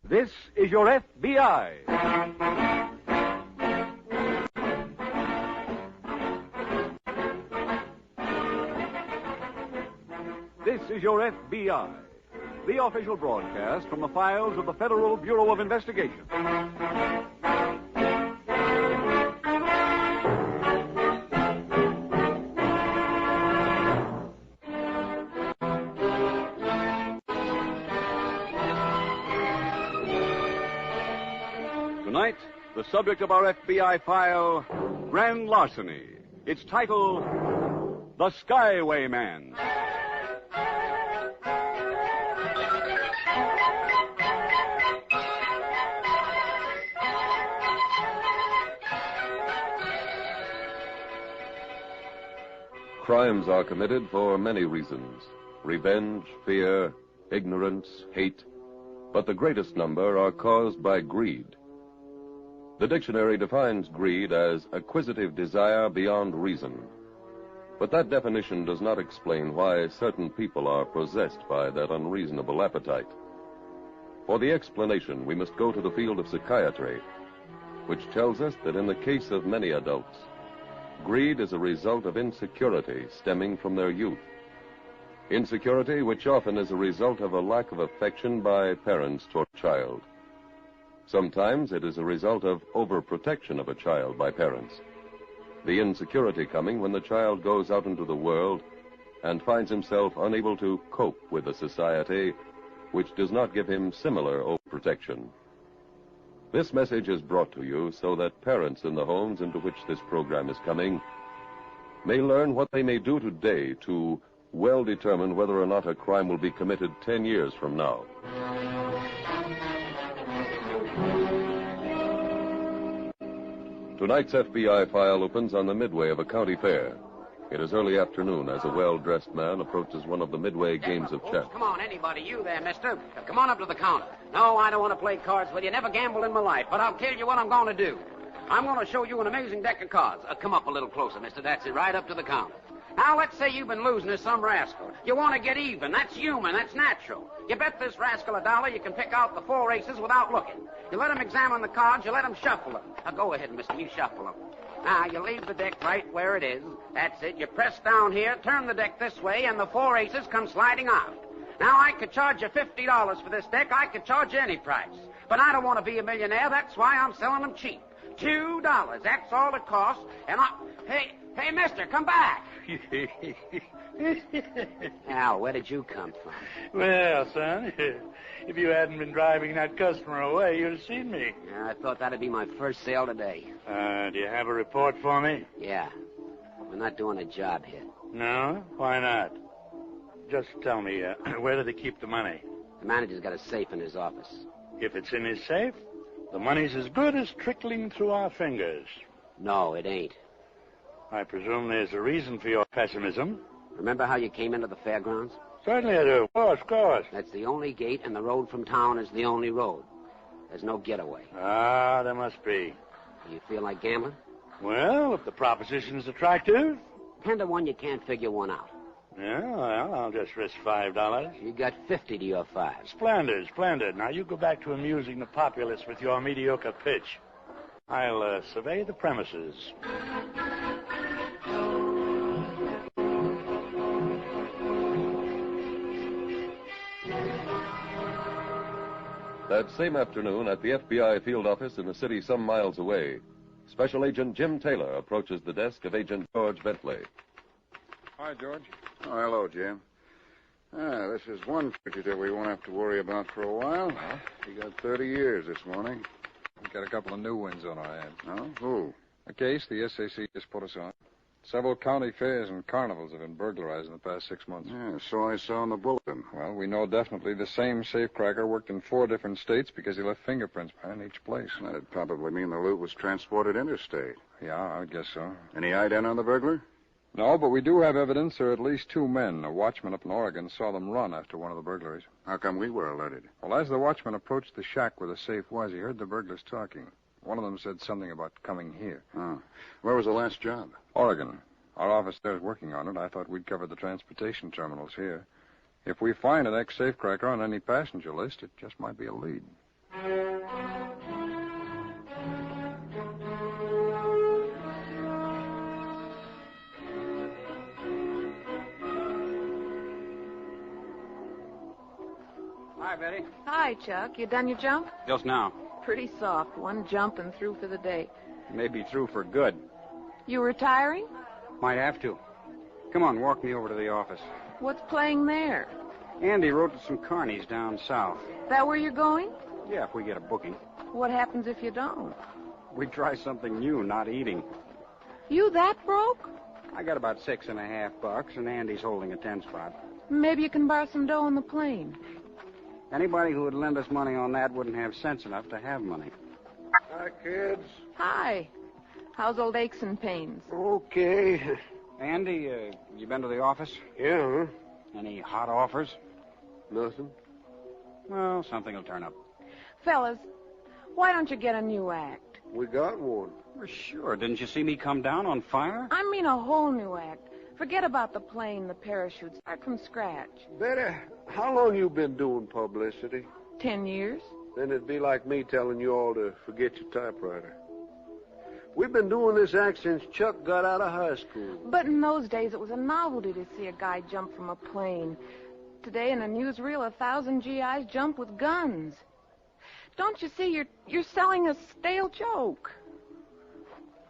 This is your F.B.I. This is your F.B.I., the official broadcast from the files of the Federal Bureau of Investigation. Tonight, the subject of our FBI file, Grand Larceny. Its title, The Skyway Man. Crimes are committed for many reasons. Revenge, fear, ignorance, hate. But the greatest number are caused by greed. The dictionary defines greed as acquisitive desire beyond reason. But that definition does not explain why certain people are possessed by that unreasonable appetite. For the explanation, we must go to the field of psychiatry, which tells us that in the case of many adults, greed is a result of insecurity stemming from their youth. Insecurity which often is a result of a lack of affection by parents toward a child. Sometimes it is a result of overprotection of a child by parents. The insecurity coming when the child goes out into the world and finds himself unable to cope with a society which does not give him similar overprotection. This message is brought to you so that parents in the homes into which this program is coming may learn what they may do today to well determine whether or not a crime will be committed 10 years from now. Tonight's FBI file opens on the midway of a county fair. It is early afternoon as a well-dressed man approaches one of the midway games of chess. Come on, anybody, you there, mister. Come on up to the counter. No, I don't want to play cards with you. Never gambled in my life, but I'll tell you what I'm going to do. I'm going to show you an amazing deck of cards. Come up a little closer, mister. That's it, right up to the counter. Now, let's say you've been losing to some rascal. You want to get even. That's human. That's natural. You bet this rascal $1 you can pick out the 4 aces without looking. You let him examine the cards. You let him shuffle them. Now, go ahead, mister. You shuffle them. Now, you leave the deck right where it is. That's it. You press down here, turn the deck this way, and the 4 aces come sliding out. Now, I could charge you $50 for this deck. I could charge you any price. But I don't want to be a millionaire. That's why I'm selling them cheap. $2. That's all it costs. And Hey, mister, come back. Al, where did you come from? Well, son, if you hadn't been driving that customer away, you'd have seen me. I thought that'd be my first sale today. Do you have a report for me? Yeah. We're not doing a job here. No? Why not? Just tell me, where do they keep the money? The manager's got a safe in his office. If it's in his safe, the money's as good as trickling through our fingers. No, it ain't. I presume there's a reason for your pessimism. Remember how you came into the fairgrounds? Certainly I do. Of course. That's the only gate, and the road from town is the only road. There's no getaway. Ah, there must be. Do you feel like gambling? Well, if the proposition's attractive. 10 to 1, you can't figure one out. Yeah, well, I'll just risk $5. You got 50 to your 5. Splendid, splendid. Now, you go back to amusing the populace with your mediocre pitch. I'll survey the premises. That same afternoon, at the FBI field office in a city some miles away, Special Agent Jim Taylor approaches the desk of Agent George Bentley. Hi, George. Oh, hello, Jim. This is one fugitive we won't have to worry about for a while. He got 30 years this morning. We've got a couple of new ones on our hands. Oh, who? A case the SAC just put us on. Several county fairs and carnivals have been burglarized in the past 6 months. Yeah, so I saw in the bulletin. Well, we know definitely the same safecracker worked in 4 different states because he left fingerprints behind each place. That'd probably mean the loot was transported interstate. Yeah, I guess so. Any ident on the burglar? No, but we do have evidence there are at least 2 men. A watchman up in Oregon saw them run after one of the burglaries. How come we were alerted? Well, as the watchman approached the shack where the safe was, he heard the burglars talking. One of them said something about coming here. Oh. Where was the last job? Oregon. Our office there is working on it. I thought we'd cover the transportation terminals here. If we find an ex-safecracker on any passenger list, it just might be a lead. Hi, Betty. Hi, Chuck. You done your jump? Just now. Pretty soft. One jump and through for the day. Maybe through for good. You retiring? Might have to. Come on, walk me over to the office. What's playing there? Andy wrote to some carnies down south. That where you're going? Yeah, if we get a booking. What happens if you don't? We try something new, not eating. You that broke? I got about $6.50, and Andy's holding a 10 spot. Maybe you can borrow some dough on the plane. Anybody who would lend us money on that wouldn't have sense enough to have money. Hi, kids. Hi. How's old aches and pains? Okay. Andy, you been to the office? Yeah, huh? Any hot offers? Nothing. Well, something will turn up. Fellas, why don't you get a new act? We got one. Well, sure. Didn't you see me come down on fire? I mean a whole new act. Forget about the plane, the parachute. Start from scratch. Betty, how long you been doing publicity? 10 years. Then it'd be like me telling you all to forget your typewriter. We've been doing this act since Chuck got out of high school. But in those days, it was a novelty to see a guy jump from a plane. Today, in a newsreel, 1,000 GIs jump with guns. Don't you see, you're selling a stale joke.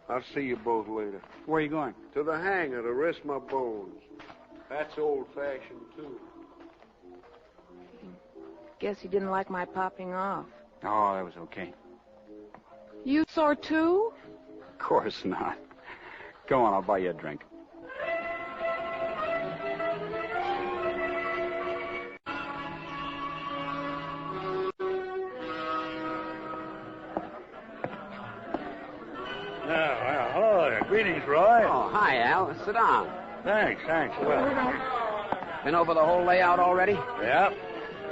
I'll see you both later. Where are you going? To the hangar to rest my bones. That's old-fashioned, too. Guess you didn't like my popping off. Oh, that was okay. You sore, too? Of course not. Go on, I'll buy you a drink. Hello there. Greetings, Roy. Oh, hi, Al. Sit down. Thanks. Well, Been over the whole layout already? yeah.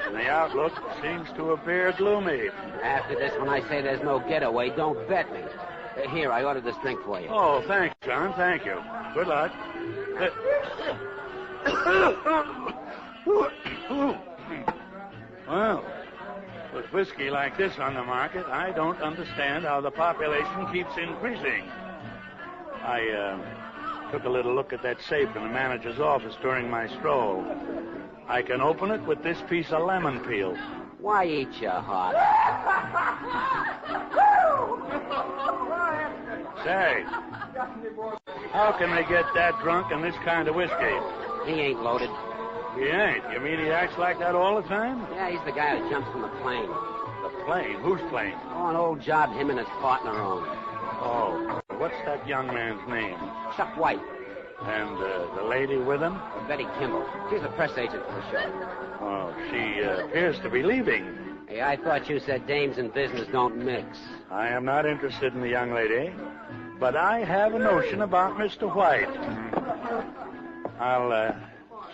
And the outlook seems to appear gloomy. After this, when I say there's no getaway, don't bet me. Here, I ordered this drink for you. Oh, thanks, John. Thank you. Good luck. Well, with whiskey like this on the market, I don't understand how the population keeps increasing. I took a little look at that safe in the manager's office during my stroll. I can open it with this piece of lemon peel. Why eat your heart? Say, how can they get that drunk in this kind of whiskey? He ain't loaded. He ain't. You mean he acts like that all the time? Yeah, he's the guy who jumps from the plane. The plane? Whose plane? Oh, an old job him and his partner own. Oh, what's that young man's name? Chuck White. And the lady with him? Betty Kimball. She's a press agent for the show. Oh, she appears to be leaving. Hey, I thought you said dames and business don't mix. I am not interested in the young lady, but I have a notion about Mr. White. I'll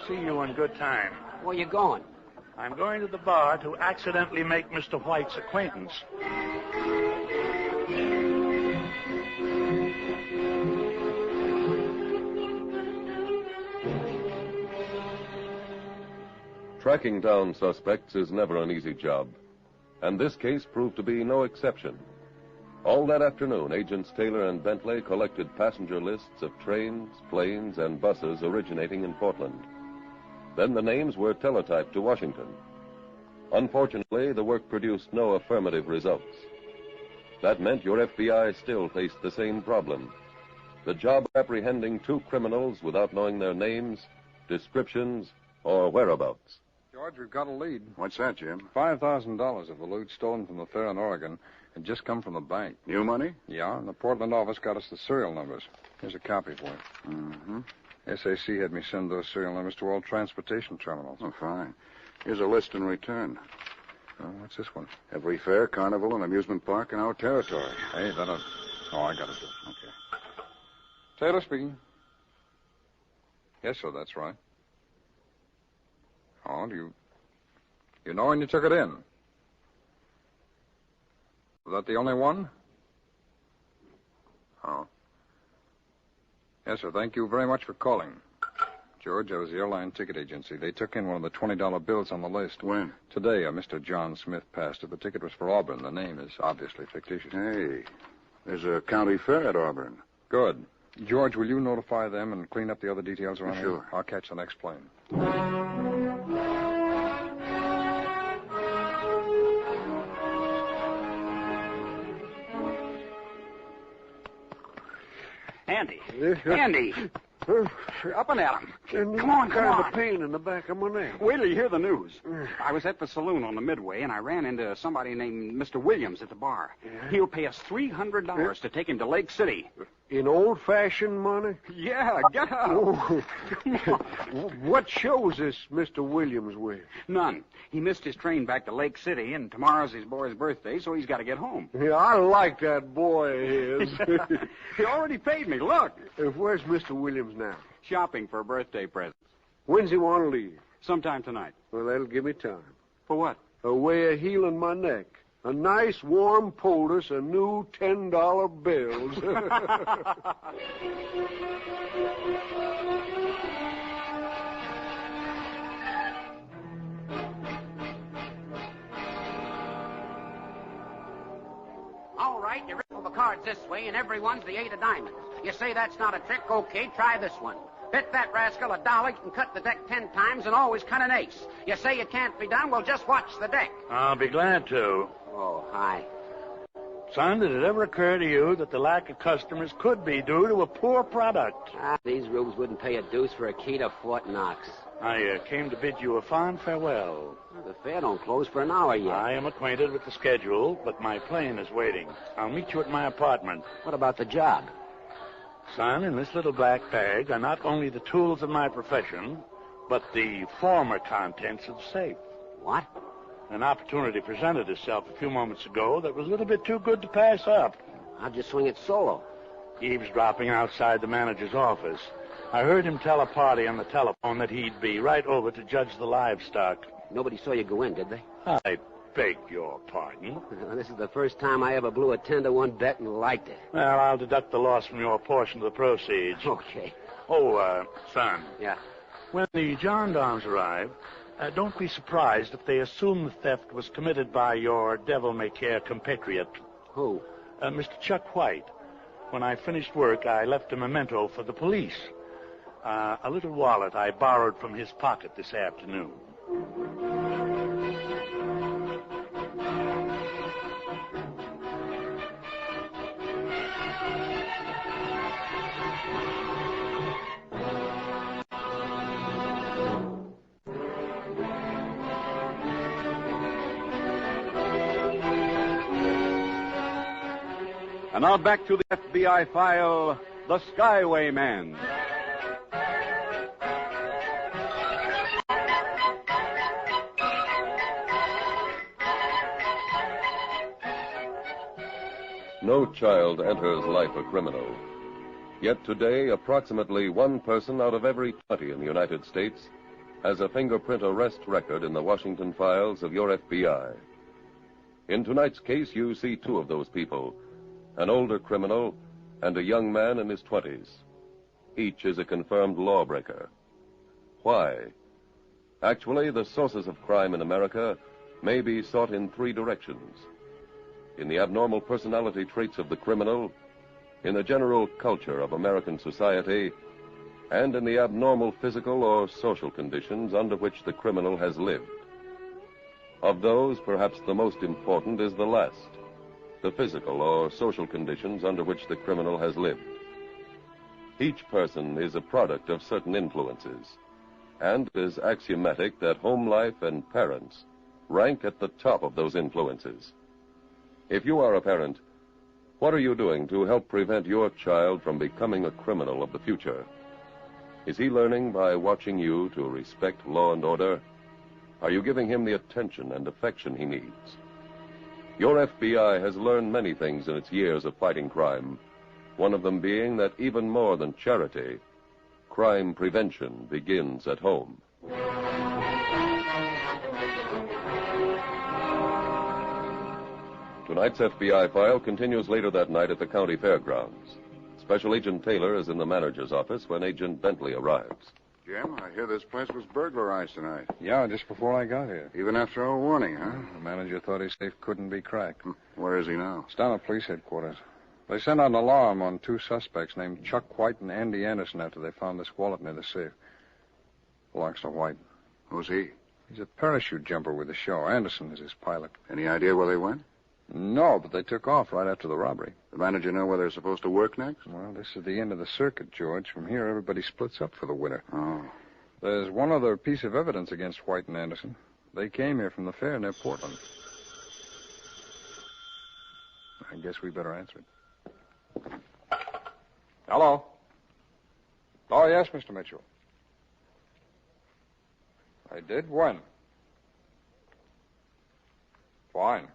see you in good time. Where you going? I'm going to the bar to accidentally make Mr. White's acquaintance. Tracking down suspects is never an easy job, and this case proved to be no exception. All that afternoon, Agents Taylor and Bentley collected passenger lists of trains, planes, and buses originating in Portland. Then the names were teletyped to Washington. Unfortunately, the work produced no affirmative results. That meant your FBI still faced the same problem. The job of apprehending two criminals without knowing their names, descriptions, or whereabouts. George, we've got a lead. What's that, Jim? $5,000 of the loot stolen from the fair in Oregon had just come from the bank. New money? Yeah, and the Portland office got us the serial numbers. Here's a copy for you. Mm-hmm. SAC had me send those serial numbers to all transportation terminals. Oh, fine. Here's a list in return. Oh, what's this one? Every fair, carnival, and amusement park in our territory. Hey, that'll... Oh, I got it. Okay. Taylor speaking. Yes, sir, that's right. Oh, you know when you took it in? Was that the only one? Oh. Yes, sir. Thank you very much for calling. George, I was the airline ticket agency. They took in one of the $20 bills on the list. When? Today, Mr. John Smith passed it. The ticket was for Auburn. The name is obviously fictitious. Hey, there's a county fair at Auburn. Good. George, will you notify them and clean up the other details around here? Sure. I'll catch the next plane. Andy. Andy. Up and at 'em. Come on, come on. Pain in the back of my neck. Wait till you hear the news. I was at the saloon on the Midway, and I ran into somebody named Mr. Williams at the bar. Yeah? He'll pay us $300 to take him to Lake City. In old-fashioned money? Yeah, get up. Oh. Come on. What shows is Mr. Williams with? None. He missed his train back to Lake City, and tomorrow's his boy's birthday, so he's got to get home. Yeah, I like that boy of his. He already paid me. Look. Where's Mr. Williams now? Shopping for a birthday present. When's he want to leave? Sometime tonight. Well, that'll give me time. For what? A way of healing my neck. A nice warm poultice of new $10 bills. All right, you riffle the cards this way, and everyone's the 8 of diamonds. You say that's not a trick? Okay, try this one. Bet that rascal $1 you can cut the deck 10 times and always cut an ace. You say it can't be done? Well, just watch the deck. I'll be glad to. Oh, hi. Son, did it ever occur to you that the lack of customers could be due to a poor product? These rubes wouldn't pay a deuce for a key to Fort Knox. I came to bid you a fond farewell. Well, the fair don't close for an hour yet. I am acquainted with the schedule, but my plane is waiting. I'll meet you at my apartment. What about the job? Son, in this little black bag are not only the tools of my profession, but the former contents of the safe. What? An opportunity presented itself a few moments ago that was a little bit too good to pass up. How'd you swing it solo? Eavesdropping outside the manager's office. I heard him tell a party on the telephone that he'd be right over to judge the livestock. Nobody saw you go in, did they? I beg your pardon. This is the first time I ever blew a 10-to-1 bet and liked it. Well, I'll deduct the loss from your portion of the proceeds. Okay. Oh, son. Yeah. When the gendarmes arrive, don't be surprised if they assume the theft was committed by your devil-may-care compatriot. Who? Mr. Chuck White. When I finished work, I left a memento for the police. A little wallet I borrowed from his pocket this afternoon. And now back to the FBI file, The Skyway Man. No child enters life a criminal. Yet today, approximately 1 person out of every 20 in the United States has a fingerprint arrest record in the Washington files of your FBI. In tonight's case, you see 2 of those people, an older criminal and a young man in his 20s. Each is a confirmed lawbreaker. Why? Actually, the sources of crime in America may be sought in 3 directions. In the abnormal personality traits of the criminal, in the general culture of American society, and in the abnormal physical or social conditions under which the criminal has lived. Of those, perhaps the most important is the last, the physical or social conditions under which the criminal has lived. Each person is a product of certain influences, and it is axiomatic that home life and parents rank at the top of those influences. If you are a parent, what are you doing to help prevent your child from becoming a criminal of the future? Is he learning by watching you to respect law and order? Are you giving him the attention and affection he needs? Your FBI has learned many things in its years of fighting crime, one of them being that even more than charity, crime prevention begins at home. Tonight's FBI file continues later that night at the county fairgrounds. Special Agent Taylor is in the manager's office when Agent Bentley arrives. Jim, I hear this place was burglarized tonight. Yeah, just before I got here. Even after our warning, huh? The manager thought his safe couldn't be cracked. Where is he now? It's down at police headquarters. They sent out an alarm on 2 suspects named Chuck White and Andy Anderson after they found this wallet near the safe. Belongs to White. Who's he? He's a parachute jumper with the show. Anderson is his pilot. Any idea where they went? No, but they took off right after the robbery. The manager know where they're supposed to work next? Well, this is the end of the circuit, George. From here, everybody splits up for the winter. Oh. There's one other piece of evidence against White and Anderson. They came here from the fair near Portland. I guess we better answer it. Hello? Oh, yes, Mr. Mitchell. I did? When? Fine.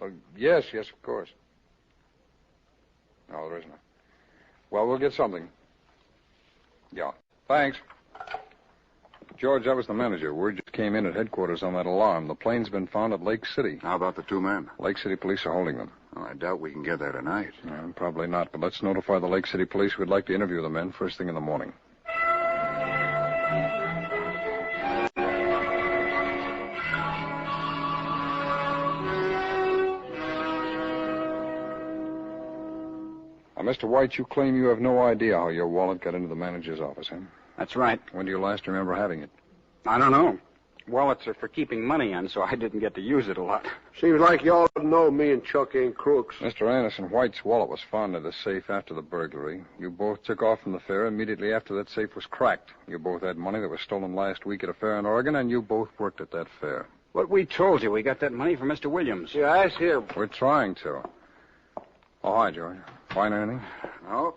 Well, yes, of course. No, there isn't. Well, we'll get something. Yeah. Thanks. George, that was the manager. Word just came in at headquarters on that alarm. The plane's been found at Lake City. How about the 2 men? Lake City police are holding them. Well, I doubt we can get there tonight. Probably not, but let's notify the Lake City police. We'd like to interview the men first thing in the morning. Mr. White, you claim you have no idea how your wallet got into the manager's office, huh? That's right. When do you last remember having it? I don't know. Wallets are for keeping money in, so I didn't get to use it a lot. Seems like y'all know me and Chuck ain't crooks. Mr. Anderson, White's wallet was found in the safe after the burglary. You both took off from the fair immediately after that safe was cracked. You both had money that was stolen last week at a fair in Oregon, and you both worked at that fair. But we told you we got that money from Mr. Williams. Yeah, ask him. We're trying to. Oh, hi, George. Find anything? No.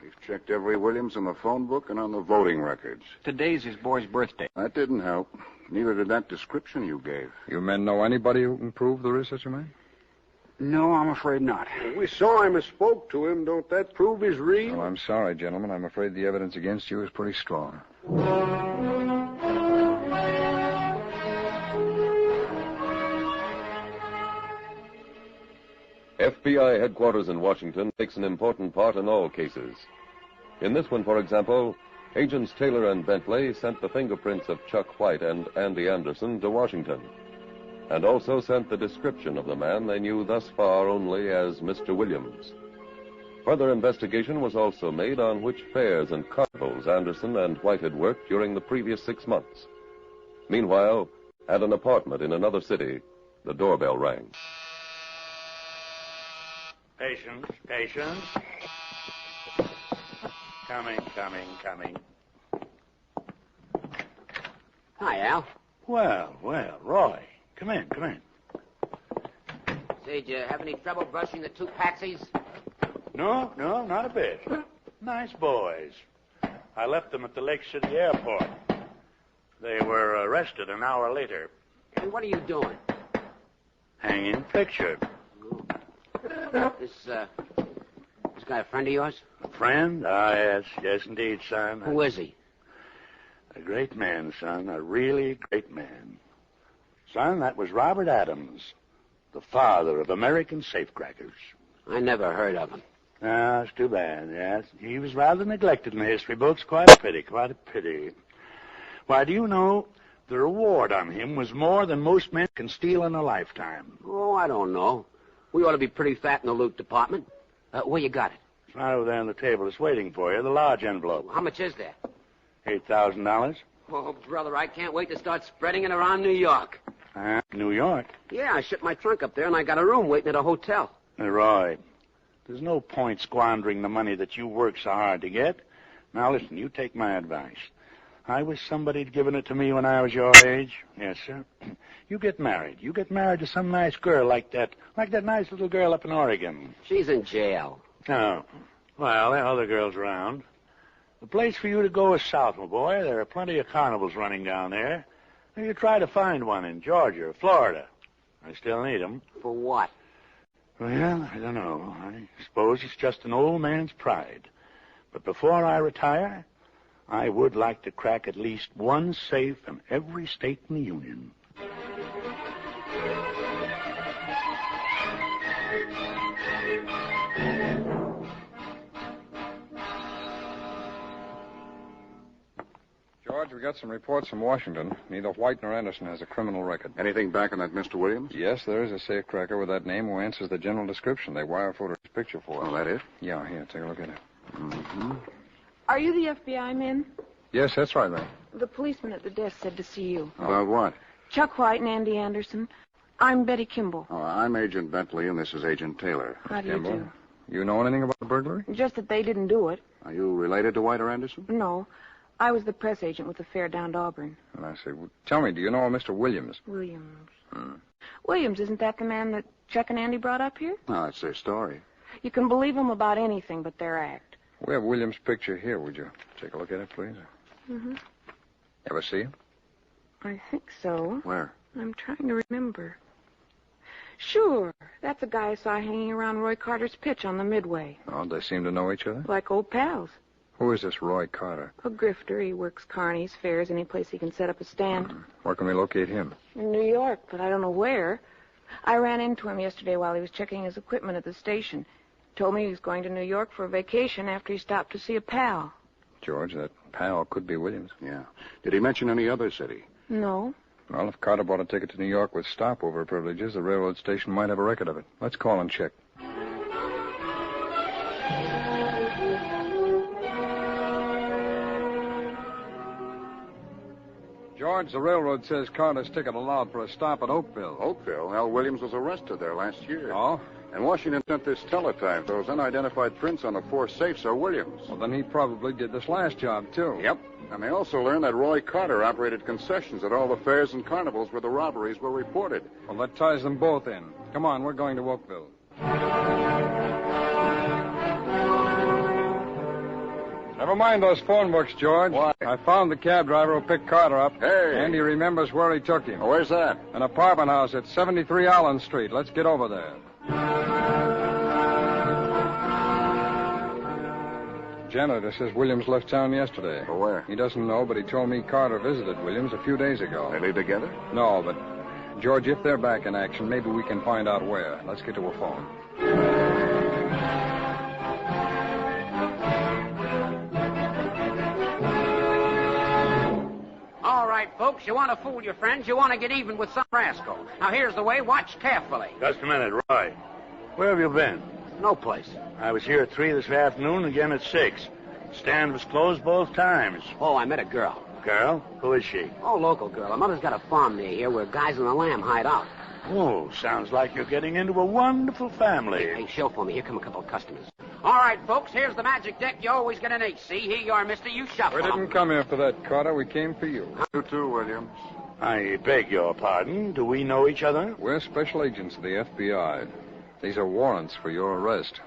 We've checked every Williams in the phone book and on the voting records. Today's his boy's birthday. That didn't help. Neither did that description you gave. You men know anybody who can prove there is such a man? No, I'm afraid not. We saw him and spoke to him. Don't that prove he's real? Well, I'm sorry, gentlemen. I'm afraid the evidence against you is pretty strong. FBI headquarters in Washington takes an important part in all cases. In this one, for example, Agents Taylor and Bentley sent the fingerprints of Chuck White and Andy Anderson to Washington, and also sent the description of the man they knew thus far only as Mr. Williams. Further investigation was also made on which fairs and carnivals Anderson and White had worked during the previous 6 months. Meanwhile, at an apartment in another city, the doorbell rang. Patience. Coming. Hi, Al. Well, Roy. Come in. Say, did you have any trouble brushing the 2 patsies? No, not a bit. Nice boys. I left them at the Lake City airport. They were arrested an hour later. And what are you doing? Hanging picture. This guy a friend of yours? A friend? Ah, yes, indeed, son. Who is he? A great man, son. A really great man. Son, that was Robert Adams, the father of American safecrackers. I never heard of him. Ah, it's too bad, yes. He was rather neglected in the history books. Quite a pity. Why, do you know, the reward on him was more than most men can steal in a lifetime. Oh, I don't know. We ought to be pretty fat in the loot department. Where you got it? It's right over there on the table. It's waiting for you, the large envelope. How much is there? $8,000. Oh, brother, I can't wait to start spreading it around New York. New York? Yeah, I shipped my trunk up there, and I got a room waiting at a hotel. Roy, there's no point squandering the money that you work so hard to get. Now, listen, you take my advice. I wish somebody'd given it to me when I was your age. Yes, sir. You get married. You get married to some nice girl like that nice little girl up in Oregon. She's in jail. Oh. Well, there are other girls around. The place for you to go is south, my boy. There are plenty of carnivals running down there. You try to find one in Georgia or Florida. I still need them. For what? Well, I don't know. I suppose it's just an old man's pride. But before I retire, I would like to crack at least one safe in every state in the Union. we got some reports from Washington. Neither White nor Anderson has a criminal record. Anything back on that Mr. Williams? Yes, there is a safecracker with that name who answers the general description. They wire photoed his picture for us. Oh, that it? Yeah, here, take a look at it. Mm-hmm. Are you the FBI men? Yes, that's right, Ray. The policeman at the desk said to see you. About what? Chuck White and Andy Anderson. I'm Betty Kimball. Oh, I'm Agent Bentley, and this is Agent Taylor. How do you Kimball. do? You know anything about the burglary? Just that they didn't do it. Are you related to White or Anderson? No. I was the press agent with the fair down to Auburn. And I say, well, tell me, do you know a Mr. Williams? Williams. Williams, isn't that the man that Chuck and Andy brought up here? No, that's their story. You can believe them about anything but their act. We have Williams' picture here. Would you take a look at it, please? Mm-hmm. Ever see him? I think so. Where? I'm trying to remember. Sure. That's a guy I saw hanging around Roy Carter's pitch on the Midway. Oh, they seem to know each other? Like old pals. Who is this Roy Carter? A grifter. He works carnies, fairs, any place he can set up a stand. Where can we locate him? In New York, but I don't know where. I ran into him yesterday while he was checking his equipment at the station. Told me he was going to New York for a vacation after he stopped to see a pal. George, that pal could be Williams. Yeah. Did he mention any other city? No. Well, if Carter bought a ticket to New York with stopover privileges, the railroad station might have a record of it. Let's call and check. George, the railroad says Carter's ticket allowed for a stop at Oakville. Oakville? Al Williams was arrested there last year. Oh? And Washington sent this teletype. Those unidentified prints on the 4 safes are Williams. Well, then he probably did this last job, too. Yep. And they also learned that Roy Carter operated concessions at all the fairs and carnivals where the robberies were reported. Well, that ties them both in. Come on, we're going to Oakville. Never mind those phone books, George. Why? I found the cab driver who picked Carter up. Hey. And he remembers where he took him. Oh, where's that? An apartment house at 73 Allen Street. Let's get over there. Janitor says Williams left town yesterday. For where? He doesn't know, but he told me Carter visited Williams a few days ago. They live together? No, but, George, if they're back in action, maybe we can find out where. Let's get to a phone. All right, folks, you want to fool your friends, you want to get even with some rascal. Now, here's the way. Watch carefully. Just a minute, Roy. Where have you been? No place. I was here at 3 this afternoon, again at 6. Stand was closed both times. Oh, I met a girl. Girl? Who is she? Oh, local girl. Her mother's got a farm near here where guys and the lamb hide out. Oh, sounds like you're getting into a wonderful family. Hey, show for me. Here come a couple of customers. All right, folks, here's the magic deck. You always get an 8. See, here you are, mister. You shuffle. We didn't come here for that, Carter. We came for you. You too, Williams. I beg your pardon. Do we know each other? We're special agents of the FBI. These are warrants for your arrest.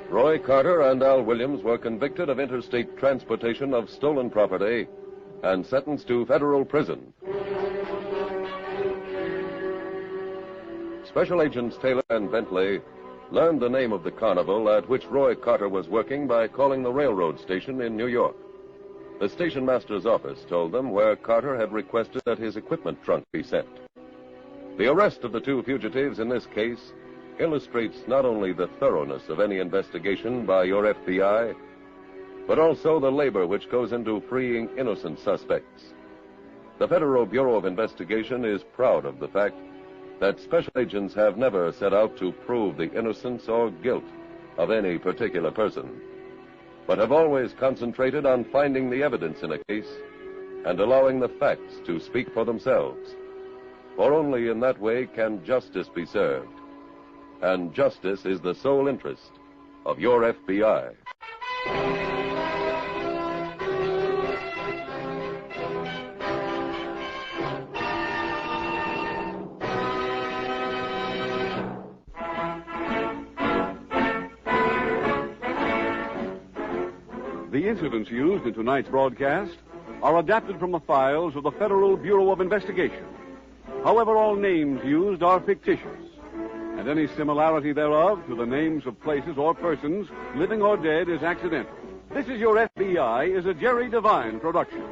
Roy Carter and Al Williams were convicted of interstate transportation of stolen property and sentenced to federal prison. Special Agents Taylor and Bentley learned the name of the carnival at which Roy Carter was working by calling the railroad station in New York. The station master's office told them where Carter had requested that his equipment trunk be sent. The arrest of the two fugitives in this case illustrates not only the thoroughness of any investigation by your FBI, but also the labor which goes into freeing innocent suspects. The Federal Bureau of Investigation is proud of the fact that special agents have never set out to prove the innocence or guilt of any particular person, but have always concentrated on finding the evidence in a case and allowing the facts to speak for themselves. For only in that way can justice be served. And justice is the sole interest of your FBI. The incidents used in tonight's broadcast are adapted from the files of the Federal Bureau of Investigation. However, all names used are fictitious, and any similarity thereof to the names of places or persons, living or dead, is accidental. This is Your FBI is a Jerry Devine production.